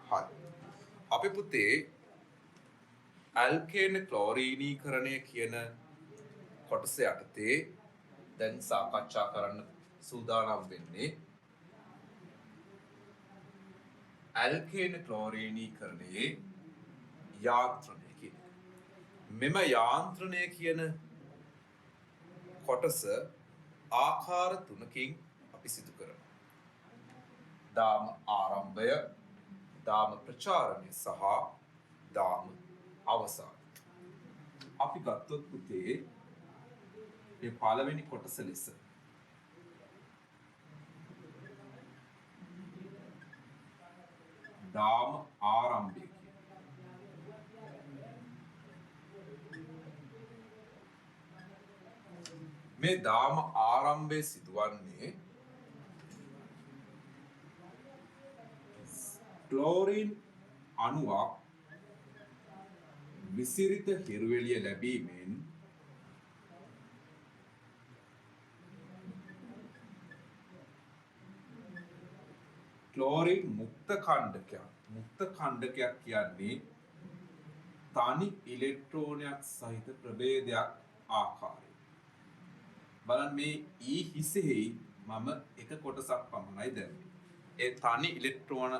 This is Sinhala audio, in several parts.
හරි. අපි පුතේ ඇල්කේන ක්ලෝරීනීකරණය කියන කොටස යටතේ දැන් සාකච්ඡා කරන්න සූදානම් වෙන්නේ ඇල්කේන ක්ලෝරීනීකරණයේ යාන්ත්‍රණය කියන එක. මෙම යාන්ත්‍රණය කියන කොටස ආකාර තුනකින් අපි සිදු කරනවා. දාම ආරම්භය, දාම ප්‍රචාරණය සහ දාම අවසානය. අපි ගත්තොත් පුතේ මේ පළවෙනි කොටස ලෙස දාම ආරම්භය මේ දාම ආරම්භය සිදුවන්නේ ක්ලෝරින් අණුවක් විසිරිත හිරුවෙලිය ලැබීමෙන් ක්ලෝරින් මුක්ත ඛණ්ඩකයක් කියන්නේ තනි ඉලෙක්ට්‍රෝනයක් සහිත ප්‍රභේදයක් ආකාරය. බලන්න මේ E හිසෙහි මම එක කොටසක් පමණයි දැම්මේ. ඒ තනි ඉලෙක්ට්‍රෝන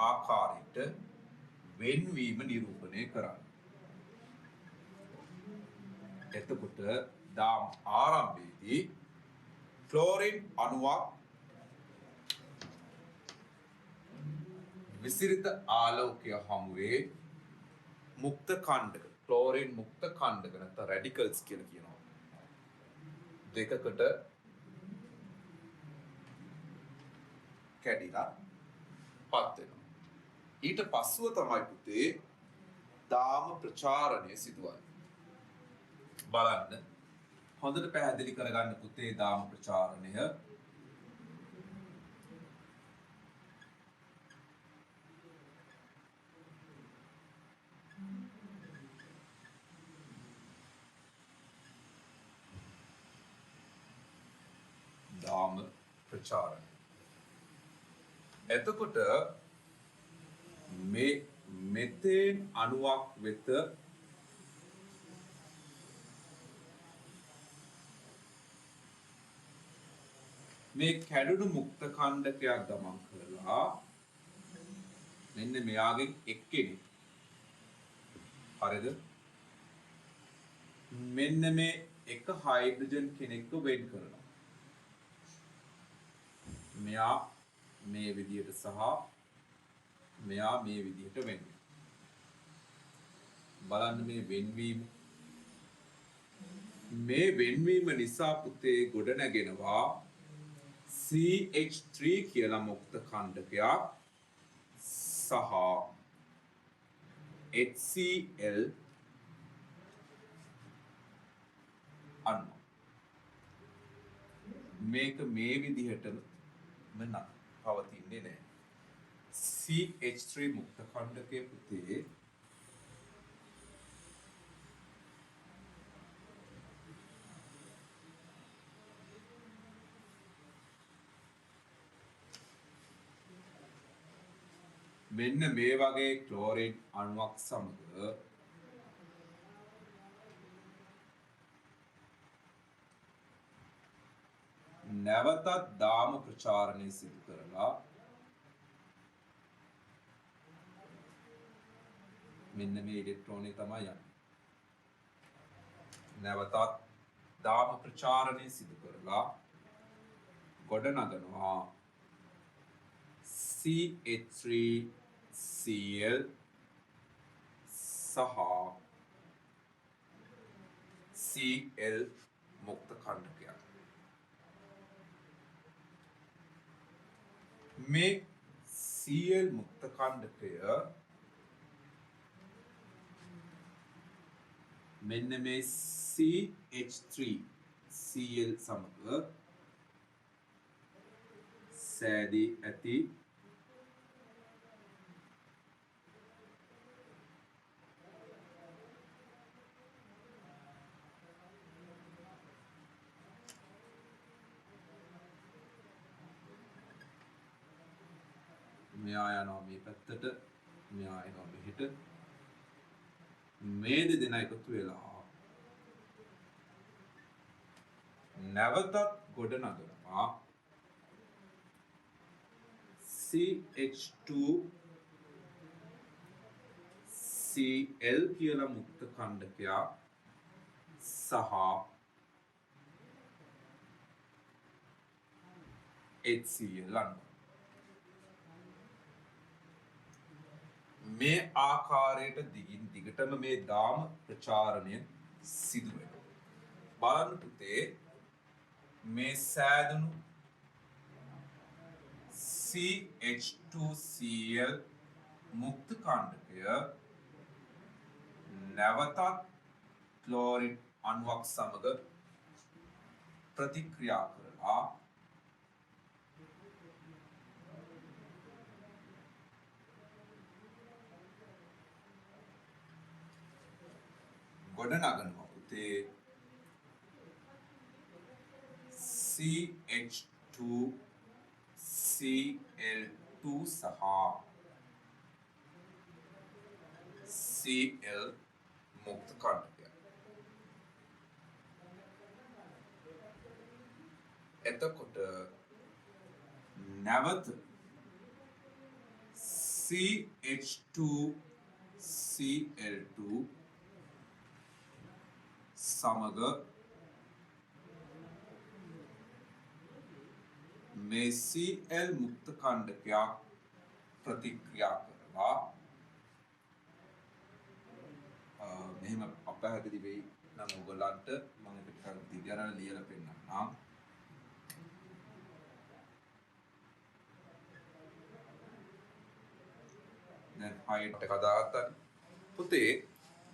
ආකාරයට වෙන්වීම නිරූපණය කරන්න. එතකොට දාම ආරම්භයේදී ක්ලෝරින් අණුවක් විසිරිත ආලෝකය හමුවේ මුක්ත ඛණ්ඩක ක්ලෝරින් මුක්ත ඛණ්ඩක නැත්නම් රැඩිකල්ස් කියලා කියනවා. දෙකකට කැඩිලා පත් වෙනවා. ඊට පස්සුව තමයි පුතේ දාම ප්‍රචාරණය සිදුවන්නේ. බලන්න හොඳට පැහැදිලි කරගන්න පුතේ දාම ප්‍රචාරණය. දාම ප්‍රචාරණය. එතකොට මේ මෙතේන් අණුවක් වෙත මේ කැඩුණු මුක්ත ඛණ්ඩකයක් ගමන් කරලා මෙන්න මෙයාගෙන් එක්කෙනෙක් හරිද මෙන්න මේ එක හයිඩ්‍රජන් කෙනෙක්ව වෙන් කරනවා. මෙයා මේ විදියට සහ මෙයා මේ විදියට වෙන් වෙනවා. බලන්න මේ වෙන්වීම නිසා පුතේ ගොඩ නැගෙනවා CH3 කියලා මුක්ත ඛණ්ඩකයක් සහ HCl අණු. මේක මේ විදිහටම පවතින්නේ නැහැ. CH3 මුක්ත ඛණ්ඩකයේ පුතේ මෙන්න මේ වගේ ක්ලෝරින් අණුවක් සමග නැවතත් දාම ප්‍රචාරණය සිදු කරලා මෙන්න මේ ඉලෙක්ට්‍රෝනේ තමයි යන්නේ. නැවතත් දාම ප්‍රචාරණය සිදු කරලා ගොඩ නගනවා CH3Cl සහ Cl මුක්ත ඛණ්ඩකයක්. මේ Cl මුක්ත ඛණ්ඩකය මෙන්න මේ CH3Cl සමග සෑදී ඇති මෙයා යනවා මේ පැත්තට, මෙයා එනවා මෙහෙට. මේ දෙදෙනා එකතු වෙලා නැවතත් ගොඩ නගනවා CH2Cl කියලා මුක්ත කණ්ඩකයක් සහ HCl අණු. මේ ආකාරයට දිගින් දිගටම මේ දාම ප්‍රචාරණය සිදු වෙනවා. බලන්න පුතේ මේ සෑදුණු CH2Cl මුක්ත කණ්ඩකය නැවතත් ක්ලෝරින් අණුවක් සමග ප්‍රතික්‍රියා කරලා ගොඩ නගනවා පුතේ CH2Cl2 සහ Cl මුක්ත කණ්ඩකය. එතකොට නැවත CH2Cl2 සමග මේ Cl මුක්ත කණ්ඩකයක් ප්‍රතික්‍රියා කරලා මෙහෙම අපහැදිලි වෙයි නම් ඔයගලන්ට මම එක ටිකක් දිගට ලියලා පෙන්නන්නම්. දැන් හයිට් එක දාගත්තා. පුතේ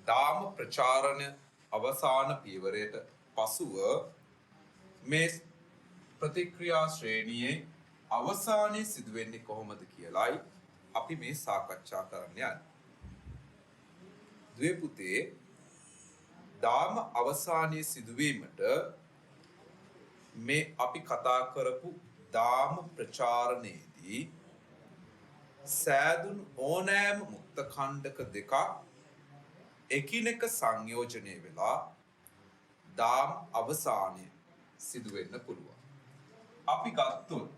දාම ප්‍රචාරණ අවසාන පියවරයට පසුව මේ ප්‍රතික්‍රියා ශ්‍රේණියේ අවසානයේ සිදුවෙන්නේ කොහොමද කියලායි අපි මේ සාකච්ඡා කරන්න යන්නේ. දුවේ පුතේ දාම අවසානයේ සිදුවීමට මේ අපි කතා කරපු දාම ප්‍රචාරණයේදී සෑදුණු ඕනෑම මුක්ත කණ්ඩක දෙකක් එකිනෙක සංයෝජනය වෙලා දාම අවසානය සිදු වෙන්න පුළුවන්. අපි ගත්තොත්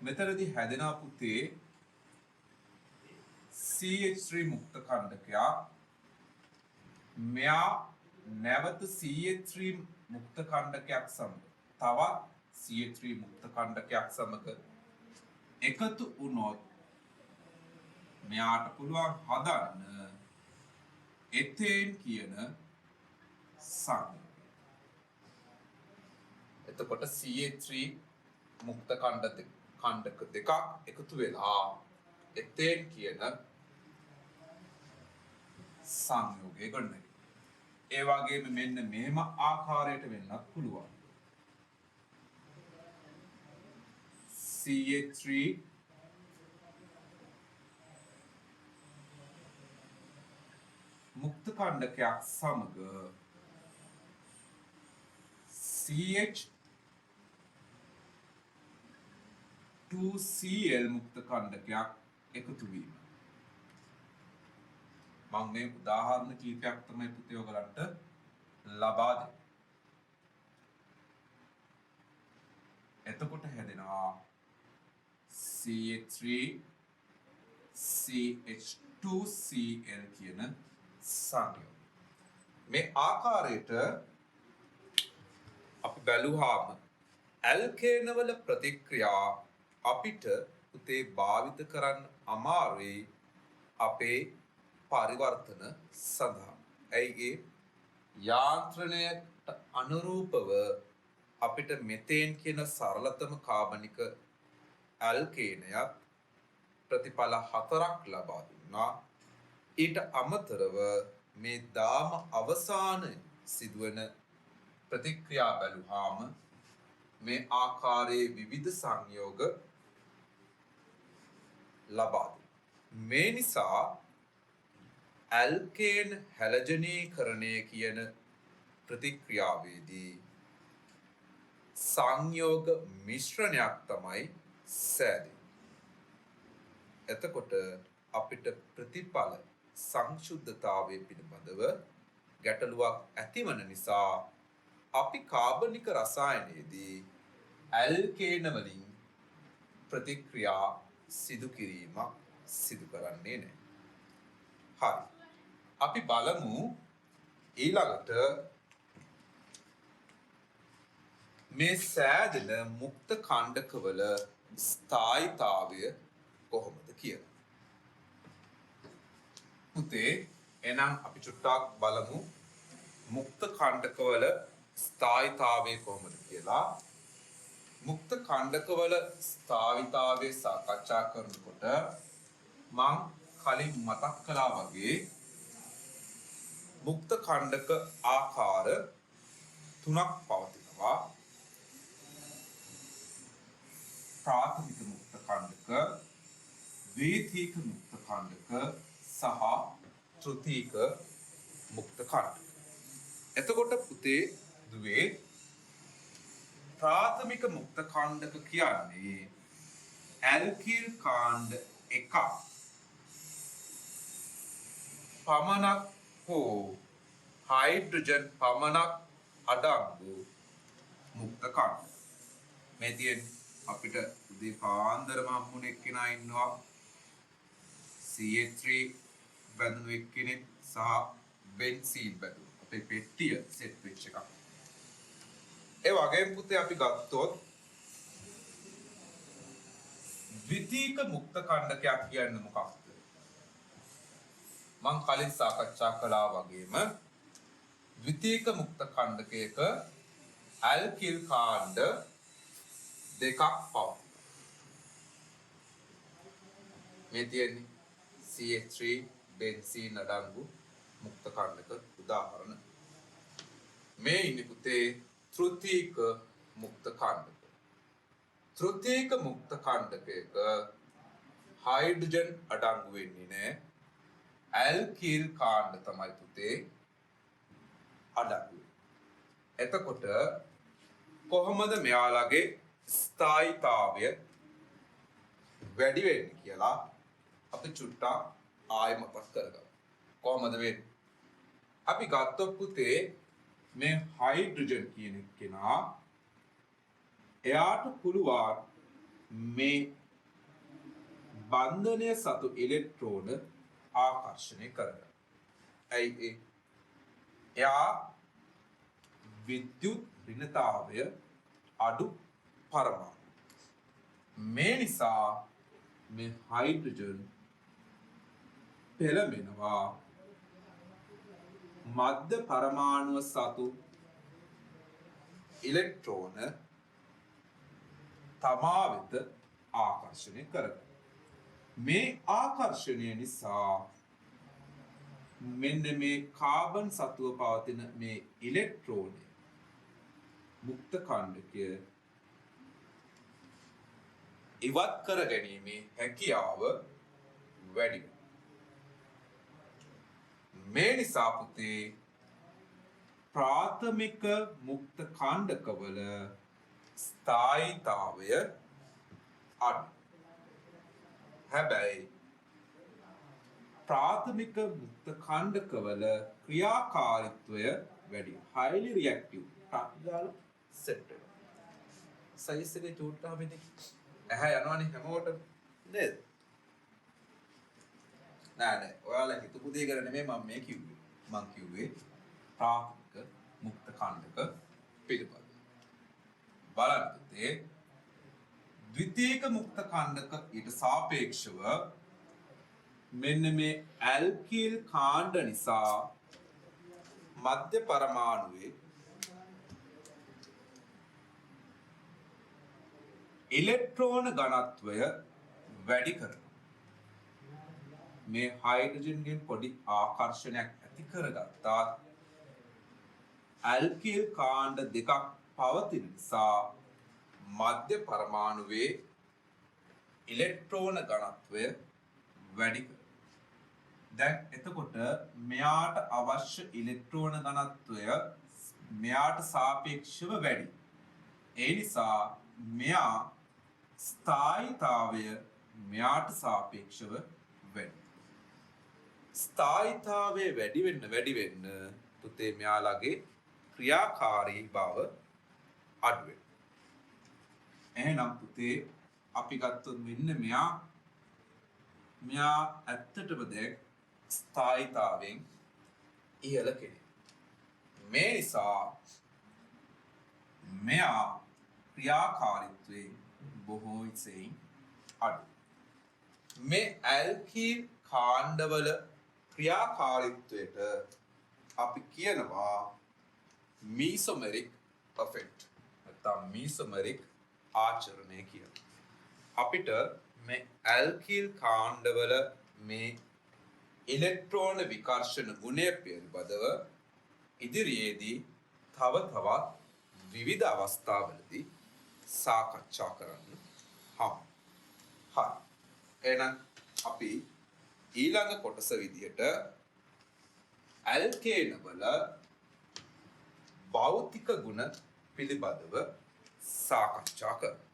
මෙතනදී හැදෙන පුතේ CH3 මුක්ත කණ්ඩකයක් මෙයා නැවත CH3 මුක්ත කණ්ඩකයක් සමග තවත් CH3 මුක්ත කණ්ඩකයක් සමග එකතු වුණොත් මෙයාට පුළුවන් හදන්න එතේන් කියන සංයෝගය. එතකොට CH3 මුක්ත කණ්ඩක දෙකක් එකතු වෙලා එතේන් කියන සංයෝගය ගොඩනැගෙනවා. ඒ වගේම මෙන්න මෙහෙම ආකාරයට වෙන්නත් පුළුවන්. CH3 මුක්ත කණ්ඩකයක් සමග CH2Cl මුක්ත කණ්ඩකයක් එකතු වීම. මම මේ උදාහරණ කීපයක් තමයි පුතේ ඔයගලන්ට ලබා දෙන්නේ. එතකොට හැදෙනවා CH3 CH2Cl කියන සංයෝගය. මේ ආකාරයට අපි බැලුවාම ඇල්කේන වල ප්‍රතික්‍රියා අපිට උතේ භාවිත කරන්න අමාරුයි අපේ පරිවර්තන සඳහා. ඇයි යාන්ත්‍රණයට අනුරූපව අපිට මෙතේන් කියන සරලතම කාබනික ඇල්කේනයත් ප්‍රතිඵල 4ක් ලබා දුන්නා. ඊට අමතරව මේ දාම අවසාන සිදුවන ප්‍රතික්‍රියා බැලුවාම මේ ආකාරයේ විවිධ සංයෝග ලබා දෙනවා. මේ නිසා ඇල්කේන් හැලජනීකරණය කියන ප්‍රතික්‍රියාවේදී සංයෝග මිශ්‍රණයක් තමයි සෑදෙන්නේ. එතකොට අපිට ප්‍රතිඵල සංශුද්ධතාවය පිළිබඳව ගැටලුවක් ඇතිවන නිසා අපි කාබනික රසායනයේදී ඇල්කේන වලින් ප්‍රතික්‍රියා සිදු කිරීමක් සිදු කරන්නේ නැහැ. හරි. අපි බලමු ඊළඟට මේ සෑදෙන මුක්ත කණ්ඩකවල ස්ථායීතාවය කොහොමද කියලා. පුතේ එහෙනම් අපි චුට්ටක් බලමු මුක්ත කණ්ඩකවල ස්ථායීතාවය කොහොමද කියලා. මුක්ත කණ්ඩකවල ස්ථායීතාවය සාකච්ඡා කරනකොට මම කලින් මතක් කළා වගේ මුක්ත කණ්ඩක ආකාර තුනක් පවතිනවා. ප්‍රාථමික මුක්ත කණ්ඩක, ද්විතීක මුක්ත කණ්ඩක සහ තෘතීක මුක්ත කණ්ඩක. එතකොට පුතේ දුවේ ප්‍රාථමික මුක්ත කණ්ඩක කියන්නේ ඇල්කිල් කාණ්ඩ එකක් පමණක් හෝ හයිඩ්‍රජන් පමණක් අඩංගු මුක්ත කණ්ඩක. මේ තියෙන්නේ අපිට උදේ පාන්දරම හම්බුන එක්කෙනා ඉන්නවා CH3 බඳුණු එක්කෙනෙක් සහ බෙන්සීන් බඳුණු අපේ පෙට්ටිය සෙට් වෙච්ච එකක්. ඒ වගේම පුතේ අපි ගත්තොත් ද්විතීක මුක්ත කණ්ඩකයක් කියන්නේ මොකක්ද? මම කලින් සාකච්ඡා කළා වගේම ද්විතීක මුක්ත කණ්ඩකයක ඇල්කිල් කාණ්ඩ දෙකක් පවතිනවා. මේ තියෙන්නේ CH3 බෙන්සීන් අඩංගු මුක්ත කණ්ඩක උදාහරණ. මේ ඉන්නේ පුතේ තෘතීක මුක්ත කණ්ඩක. තෘතීක මුක්ත කණ්ඩකයක හයිඩ්‍රජන් අඩංගු වෙන්නේ නැහැ. ඇල්කිල් කාණ්ඩ තමයි පුතේ අඩංගු වෙන්නේ. එතකොට කොහොමද මෙයාලගේ ස්ථායීතාවය වැඩි වෙන්නේ කියලා අපි චුට්ටක් ආයෙ මතක් කරගමු. කොහොමද වෙන්නේ? අපි ගත්තොත් පුතේ මේ හයිඩ්‍රජන් කියන කෙනා එයාට පුළුවන් මේ බන්ධනය සතු ඉලෙක්ට්‍රෝන ආකර්ෂණය කරගන්න. ඇයි ඒ? එයා විද්‍යුත් ඍණතාවය අඩු පරමාණු. මේ නිසා මේ හයිඩ්‍රජන් පෙළඹෙනවා මධ්‍ය පරමාණුව සතු ඉලෙක්ට්‍රෝන තමා වෙත ආකර්ෂණය කරගන්න. මේ ආකර්ෂණය නිසා මෙන්න මේ කාබන් සතුව පවතින මේ ඉලෙක්ට්‍රෝනය මුක්ත කණ්ඩකය ඉවත් කර ගැනීමේ හැකියාව වැඩි වෙනවා. මේ නිසා පුතේ ප්‍රාථමික මුක්ත කණ්ඩකවල ස්ථායීතාවය අඩු. හැබැයි ප්‍රාථමික මුක්ත කණ්ඩකවල ක්‍රියාකාරීත්වය වැඩි. highly reactive. ප්‍රඥාල සෙට් වෙනවා. සයිස් එකේ චූට්ටා වෙන්නේ ඇහැ යනවනේ හැමෝටම නේද? නෑ ඔයාලා හිතපු දේ ගැන නෙමෙයි මම මේ කිව්වේ. මම කිව්වේ ප්‍රාථමික මුක්ත කණ්ඩක පිළිබඳව. බලන්න පුතේ ද්විතීක මුක්ත කණ්ඩක ඊට සාපේක්ෂව මෙන්න මේ ඇල්කිල් කාණ්ඩ නිසා මධ්‍ය පරමාණුවේ ඉලෙක්ට්‍රෝන ඝනත්වය වැඩි කරනවා. මේ හයිඩ්‍රජන්ගෙන් පොඩි ආකර්ෂණයක් ඇති කරගත්තා ඇල්කිල් කාණ්ඩ දෙකක් පවතින නිසා මධ්‍ය පරමාණුවේ ඉලෙක්ට්‍රෝන ඝනත්වය වැඩි කරනවා. දැන් එතකොට මෙයාට අවශ්‍ය ඉලෙක්ට්‍රෝන ඝනත්වය මෙයාට සාපේක්ෂව වැඩි. ඒ නිසා මෙයා ස්ථායීතාවය මෙයාට සාපේක්ෂව වැඩි. ස්ථායීතාවයේ වැඩි වෙන්න පුතේ මෙයාලගේ ක්‍රියාකාරී බව අඩු වෙනවා. එහෙනම් පුතේ අපි ගත්තොත් මෙන්න මෙයා ඇත්තටම දැන් ස්ථායීතාවයෙන් ඉහළ කෙනෙක්. මේ නිසා මෙයා ක්‍රියාකාරීත්වයෙන් බොහෝ ඉසෙයින් අඩු. මේ ඇල්කීල් කාණ්ඩවල ක්‍රියාකාරීත්වයට අපි කියනවා මීසොමරික් ඉෆෙක්ට් නැත්නම් මීසොමරික් ආචරණය කියලා. අපිට මේ ඇල්කීල් කාණ්ඩවල මේ ඉලෙක්ට්‍රෝන විකර්ෂණ ගුණය පිළිබඳව ඉදිරියේදී තව තවත් විවිධ අවස්ථාවලදී සාකච්ඡා කරන්න හමු. හරි. එහෙනම් අපි ඊළඟ කොටස විදියට ඇල්කේන වල භෞතික ගුණ පිළිබඳව සාකච්ඡා කරමු.